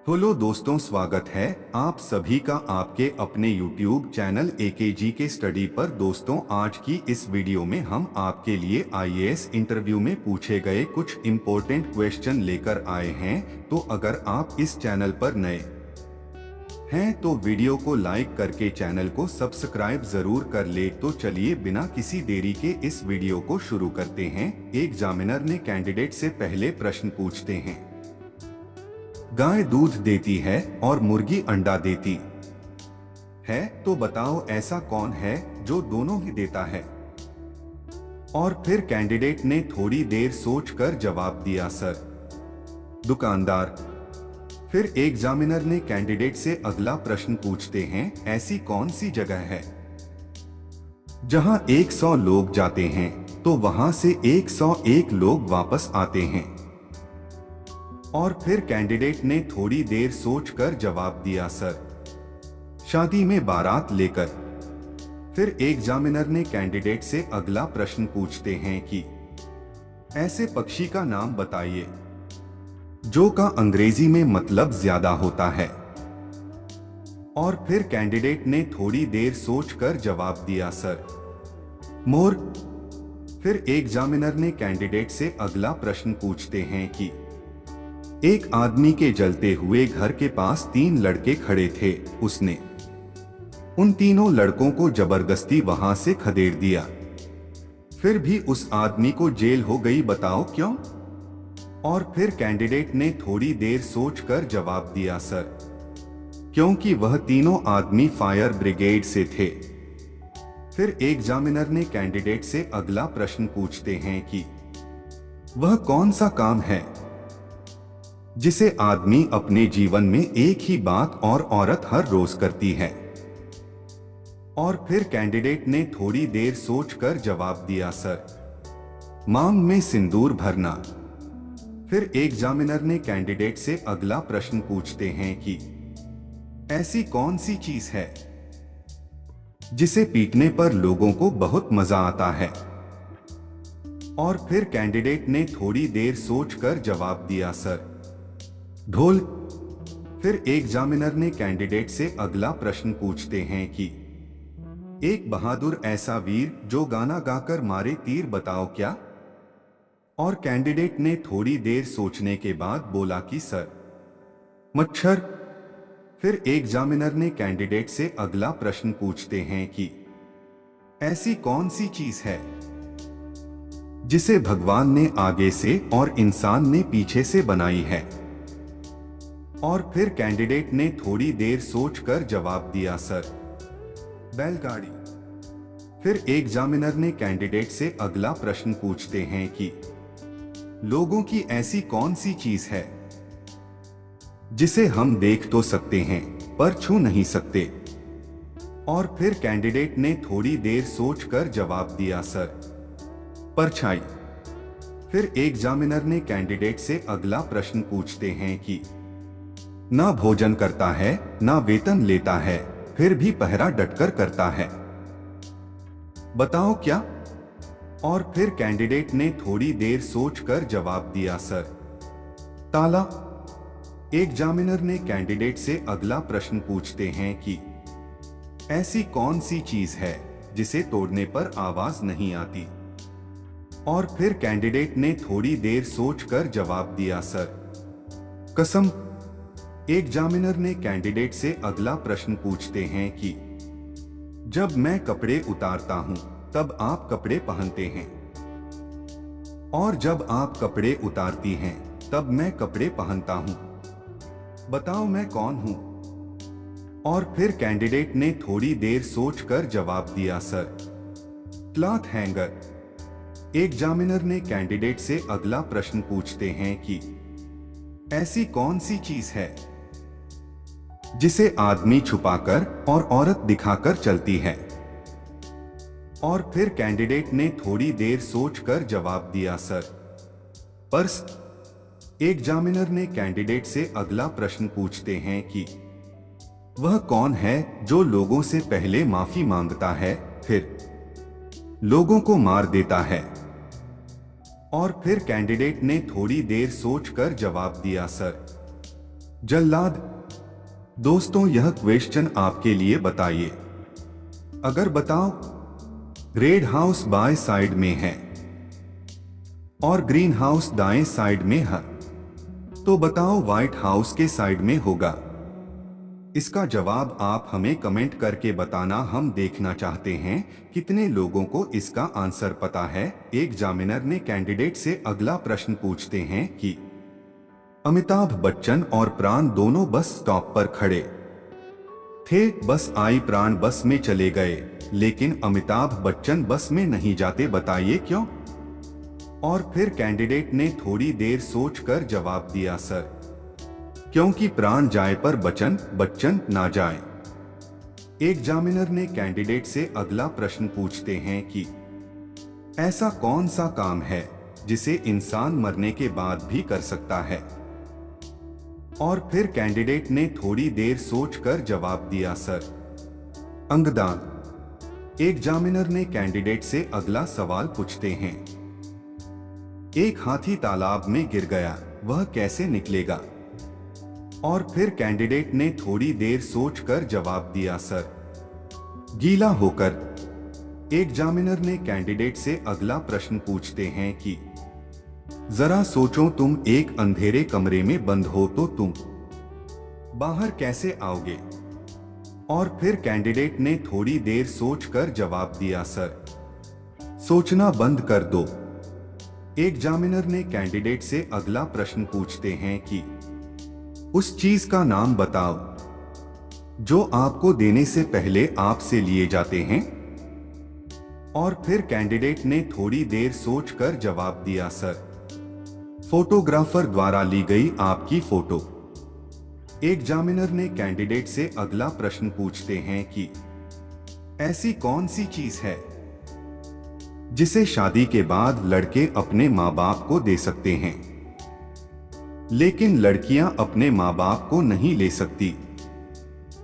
Hello दोस्तों, स्वागत है आप सभी का आपके अपने YouTube चैनल एकेजी के स्टडी पर। दोस्तों, आज की इस वीडियो में हम आपके लिए आईएएस इंटरव्यू में पूछे गए कुछ इम्पोर्टेंट क्वेश्चन लेकर आए हैं। तो अगर आप इस चैनल पर नए हैं तो वीडियो को लाइक करके चैनल को सब्सक्राइब जरूर कर ले। तो चलिए बिना किसी देरी के इस वीडियो को शुरू करते हैं। एग्जामिनर ने कैंडिडेट से पहले प्रश्न पूछते हैं। गाय दूध देती है और मुर्गी अंडा देती है, तो बताओ ऐसा कौन है जो दोनों ही देता है। और फिर कैंडिडेट ने थोड़ी देर सोचकर जवाब दिया, सर, दुकानदार। फिर एग्जामिनर ने कैंडिडेट से अगला प्रश्न पूछते हैं, ऐसी कौन सी जगह है जहां 100 लोग जाते हैं तो वहां से 101 लोग वापस आते हैं। और फिर कैंडिडेट ने थोड़ी देर सोचकर जवाब दिया, सर, शादी में बारात लेकर। फिर एग्जामिनर ने कैंडिडेट से अगला प्रश्न पूछते हैं कि ऐसे पक्षी का नाम बताइए जो का अंग्रेजी में मतलब ज्यादा होता है। और फिर कैंडिडेट ने थोड़ी देर सोचकर जवाब दिया, सर, मोर। फिर एग्जामिनर ने कैंडिडेट से अगला प्रश्न पूछते हैं कि एक आदमी के जलते हुए घर के पास 3 लड़के खड़े थे। उसने उन तीनों लड़कों को जबरदस्ती वहां से खदेड़ दिया, फिर भी उस आदमी को जेल हो गई, बताओ क्यों। और फिर कैंडिडेट ने थोड़ी देर सोचकर जवाब दिया, सर, क्योंकि वह तीनों आदमी फायर ब्रिगेड से थे। फिर एग्जामिनर ने कैंडिडेट से अगला प्रश्न पूछते हैं कि वह कौन सा काम है जिसे आदमी अपने जीवन में एक ही बात और औरत हर रोज करती है। और फिर कैंडिडेट ने थोड़ी देर सोचकर जवाब दिया, सर, मांग में सिंदूर भरना। फिर एग्जामिनर ने कैंडिडेट से अगला प्रश्न पूछते हैं कि ऐसी कौन सी चीज है जिसे पीटने पर लोगों को बहुत मजा आता है। और फिर कैंडिडेट ने थोड़ी देर सोचकर जवाब दिया, सर, ढोल। फिर एग्जामिनर ने कैंडिडेट से अगला प्रश्न पूछते हैं कि एक बहादुर ऐसा वीर जो गाना गाकर मारे तीर, बताओ क्या। और कैंडिडेट ने थोड़ी देर सोचने के बाद बोला कि सर, मच्छर। फिर एग्जामिनर ने कैंडिडेट से अगला प्रश्न पूछते हैं कि ऐसी कौन सी चीज है जिसे भगवान ने आगे से और इंसान ने पीछे से बनाई है। और फिर कैंडिडेट ने थोड़ी देर सोचकर जवाब दिया, सर, बैलगाड़ी। फिर एग्जामिनर ने कैंडिडेट से अगला प्रश्न पूछते हैं कि लोगों की ऐसी कौन सी चीज है जिसे हम देख तो सकते हैं पर छू नहीं सकते। और फिर कैंडिडेट ने थोड़ी देर सोचकर जवाब दिया, सर, परछाई। फिर एग्जामिनर ने कैंडिडेट से अगला प्रश्न पूछते हैं कि ना भोजन करता है ना वेतन लेता है, फिर भी पहरा डटकर करता है, बताओ क्या। और फिर कैंडिडेट ने थोड़ी देर सोचकर जवाब दिया, सर, ताला। एग्जामिनर ने कैंडिडेट से अगला प्रश्न पूछते हैं कि ऐसी कौन सी चीज है जिसे तोड़ने पर आवाज नहीं आती। और फिर कैंडिडेट ने थोड़ी देर सोचकर जवाब दिया, सर, कसम। एग्जामिनर ने कैंडिडेट से अगला प्रश्न पूछते हैं कि जब मैं कपड़े उतारता हूं तब आप कपड़े पहनते हैं, और जब आप कपड़े उतारती हैं तब मैं कपड़े पहनता हूं, बताओ मैं कौन हूं। और फिर कैंडिडेट ने थोड़ी देर सोचकर जवाब दिया, सर, क्लॉथ हैंगर। एग्जामिनर ने कैंडिडेट से अगला प्रश्न पूछते हैं कि ऐसी कौन सी चीज है जिसे आदमी छुपाकर और औरत दिखाकर चलती है। और फिर कैंडिडेट ने थोड़ी देर सोचकर जवाब दिया, सर, पर्स। एग्जामिनर ने कैंडिडेट से अगला प्रश्न पूछते हैं कि वह कौन है जो लोगों से पहले माफी मांगता है फिर लोगों को मार देता है। और फिर कैंडिडेट ने थोड़ी देर सोचकर जवाब दिया, सर, जल्लाद। दोस्तों यह क्वेश्चन आपके लिए बताइए। अगर बताओ रेड हाउस बाएं साइड में है और ग्रीन हाउस दाएं साइड में है, तो बताओ व्हाइट हाउस के साइड में होगा। इसका जवाब आप हमें कमेंट करके बताना। हम देखना चाहते हैं कितने लोगों को इसका आंसर पता है। एग्जामिनर ने कैंडिडेट से अगला प्रश्न पूछते हैं कि अमिताभ बच्चन और प्राण दोनों बस स्टॉप पर खड़े थे। बस आई, प्राण बस में चले गए, लेकिन अमिताभ बच्चन बस में नहीं जाते, बताइए क्यों। और फिर कैंडिडेट ने थोड़ी देर सोचकर जवाब दिया, सर क्योंकि प्राण जाए पर बच्चन ना जाए। एग्जामिनर ने कैंडिडेट से अगला प्रश्न पूछते हैं कि ऐसा कौन सा काम है जिसे इंसान मरने के बाद भी कर सकता है। और फिर कैंडिडेट ने थोड़ी देर सोचकर जवाब दिया, सर अंगदान। एग्जामिनर ने कैंडिडेट से अगला सवाल पूछते हैं, एक हाथी तालाब में गिर गया, वह कैसे निकलेगा। और फिर कैंडिडेट ने थोड़ी देर सोचकर जवाब दिया, सर गीला होकर। एग्जामिनर ने कैंडिडेट से अगला प्रश्न पूछते हैं कि जरा सोचो, तुम एक अंधेरे कमरे में बंद हो तो तुम बाहर कैसे आओगे। और फिर कैंडिडेट ने थोड़ी देर सोचकर जवाब दिया, सर सोचना बंद कर दो। एग्जामिनर ने कैंडिडेट से अगला प्रश्न पूछते हैं कि उस चीज का नाम बताओ जो आपको देने से पहले आपसे लिए जाते हैं। और फिर कैंडिडेट ने थोड़ी देर सोचकर जवाब दिया, सर फोटोग्राफर द्वारा ली गई आपकी फोटो। एग्जामिनर ने कैंडिडेट से अगला प्रश्न पूछते हैं कि ऐसी कौन सी चीज है जिसे शादी के बाद लड़के अपने माँ बाप को दे सकते हैं, लेकिन लड़कियां अपने माँ बाप को नहीं ले सकती।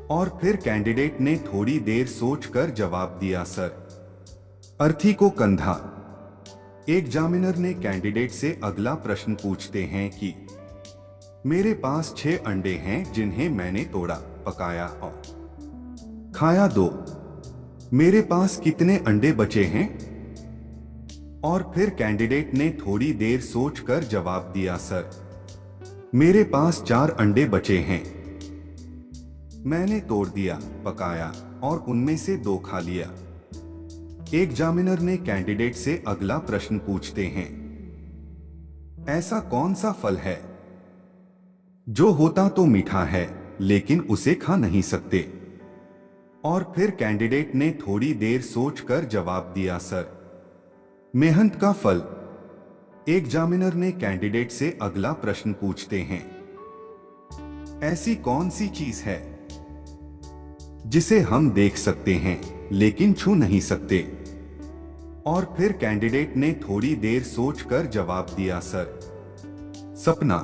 और फिर कैंडिडेट ने थोड़ी देर सोचकर जवाब दिया, सर अर्थी को कंधा। एग्जामिनर ने कैंडिडेट से अगला प्रश्न पूछते हैं कि मेरे पास 6 अंडे हैं जिन्हें मैंने तोड़ा, पकाया और खाया, दो। मेरे पास कितने अंडे बचे हैं। और फिर कैंडिडेट ने थोड़ी देर सोचकर जवाब दिया, सर मेरे पास 4 अंडे बचे हैं, मैंने तोड़ दिया, पकाया और उनमें से 2 खा लिया। एग्जामिनर ने कैंडिडेट से अगला प्रश्न पूछते हैं, ऐसा कौन सा फल है जो होता तो मीठा है लेकिन उसे खा नहीं सकते। और फिर कैंडिडेट ने थोड़ी देर सोचकर जवाब दिया, सर मेहनत का फल। एग्जामिनर ने कैंडिडेट से अगला प्रश्न पूछते हैं, ऐसी कौन सी चीज है जिसे हम देख सकते हैं लेकिन छू नहीं सकते। और फिर कैंडिडेट ने थोड़ी देर सोचकर जवाब दिया, सर सपना।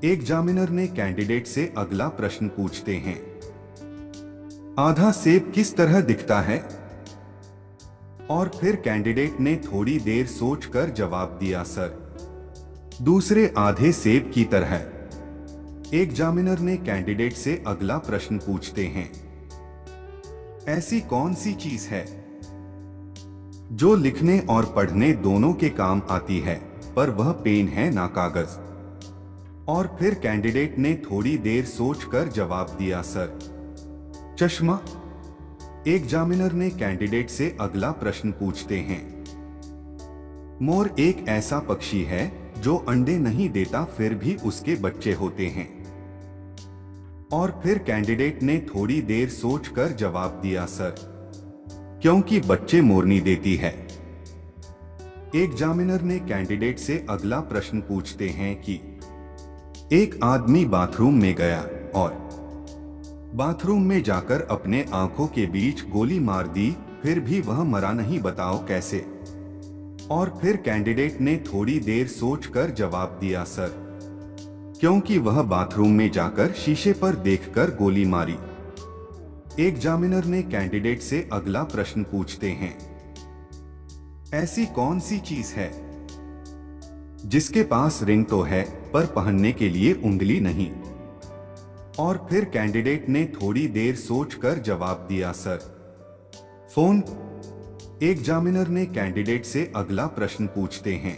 एग्जामिनर ने कैंडिडेट से अगला प्रश्न पूछते हैं, आधा सेब किस तरह दिखता है। और फिर कैंडिडेट ने थोड़ी देर सोचकर जवाब दिया, सर दूसरे आधे सेब की तरह। एग्जामिनर ने कैंडिडेट से अगला प्रश्न पूछते हैं, ऐसी कौन सी चीज है जो लिखने और पढ़ने दोनों के काम आती है, पर वह पेन है ना कागज। और फिर कैंडिडेट ने थोड़ी देर सोचकर जवाब दिया, सर चश्मा। एग्जामिनर ने कैंडिडेट से अगला प्रश्न पूछते हैं, मोर एक ऐसा पक्षी है जो अंडे नहीं देता फिर भी उसके बच्चे होते हैं। और फिर कैंडिडेट ने थोड़ी देर सोचकर जवाब दिया, सर क्योंकि बच्चे मोरनी देती है। एग्जामिनर ने कैंडिडेट से अगला प्रश्न पूछते हैं कि एक आदमी बाथरूम में गया और बाथरूम में जाकर अपने आंखों के बीच गोली मार दी, फिर भी वह मरा नहीं, बताओ कैसे। और फिर कैंडिडेट ने थोड़ी देर सोचकर जवाब दिया, सर क्योंकि वह बाथरूम में जाकर शीशे पर देखकर गोली मारी। एग्जामिनर ने कैंडिडेट से अगला प्रश्न पूछते हैं, ऐसी कौन सी चीज है जिसके पास रिंग तो है पर पहनने के लिए उंगली नहीं। और फिर कैंडिडेट ने थोड़ी देर सोचकर जवाब दिया, सर। फोन। एग्जामिनर ने कैंडिडेट से अगला प्रश्न पूछते हैं,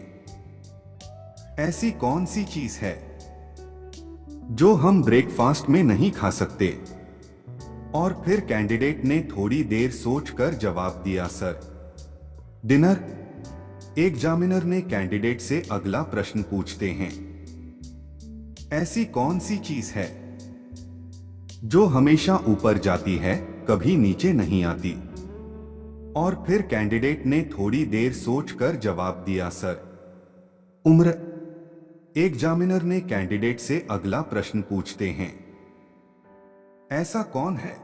ऐसी कौन सी चीज है जो हम ब्रेकफास्ट में नहीं खा सकते? और फिर कैंडिडेट ने थोड़ी देर सोचकर जवाब दिया, सर। डिनर। एग्जामिनर ने कैंडिडेट से अगला प्रश्न पूछते हैं, ऐसी कौन सी चीज है जो हमेशा ऊपर जाती है, कभी नीचे नहीं आती? और फिर कैंडिडेट ने थोड़ी देर सोचकर जवाब दिया, सर। उम्र। एग्जामिनर ने कैंडिडेट से अगला प्रश्न पूछते हैं, ऐसा कौन है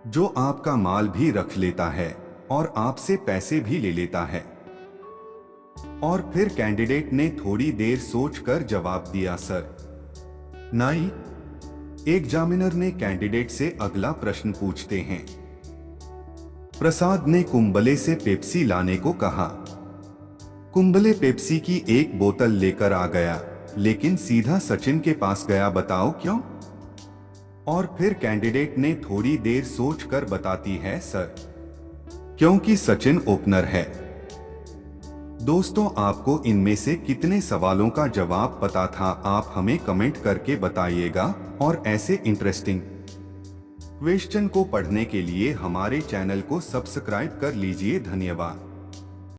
जो आपका माल भी रख लेता है और आपसे पैसे भी ले लेता है? और फिर कैंडिडेट ने थोड़ी देर सोचकर जवाब दिया, सर। नाई। एग्जामिनर ने कैंडिडेट से अगला प्रश्न पूछते हैं, प्रसाद ने कुंबले से पेप्सी लाने को कहा। कुंबले पेप्सी की एक बोतल लेकर आ गया, लेकिन सीधा सचिन के पास गया, बताओ क्यों? और फिर कैंडिडेट ने थोड़ी देर सोचकर बताती है, सर, क्योंकि सचिन ओपनर है। दोस्तों, आपको इनमें से कितने सवालों का जवाब पता था? आप हमें कमेंट करके बताइएगा। और ऐसे इंटरेस्टिंग क्वेश्चन को पढ़ने के लिए हमारे चैनल को सब्सक्राइब कर लीजिए। धन्यवाद।